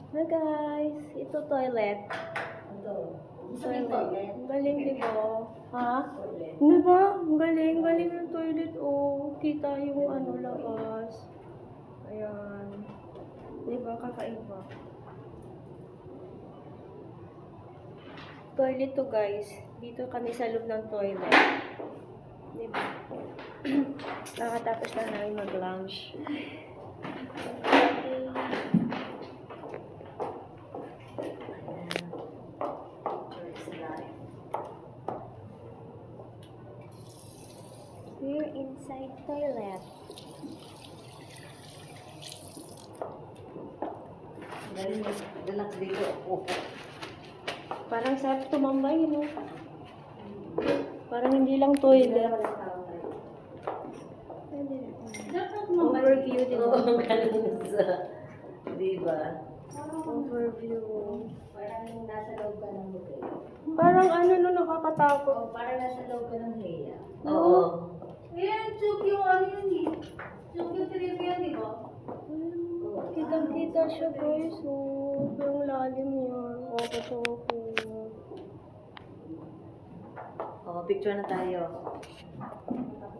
Hi guys, ito toilet. Ito. Toilet. Ang galing, di ba? Ha? Toilet. Di ba? Ang galing, galing ng toilet. Oh, kita yung ano labas. Ayan. Di ba? Kakaiba. Toilet to guys. Dito kami sa loob ng toilet. Di ba? Nakatapos na namin mag-lunch. We're inside toilet. Galing galak dito. Oh. Parang sarap tumambay, no? Parang hindi lang toilet. Overview, di ba? Oo, ganun sa... Diba? Overview. Parang nasa loob ka ng hotel. Parang ano, no, nakakatakot. Oo, parang nasa loob ka ng heya. Oo. Ayan, chuk yung ano yun eh. Chuk yung trip yan, di ba? Kitang-kita siya, guys. Oh, yung lalim yan. Okay, so, Oo, picture na tayo.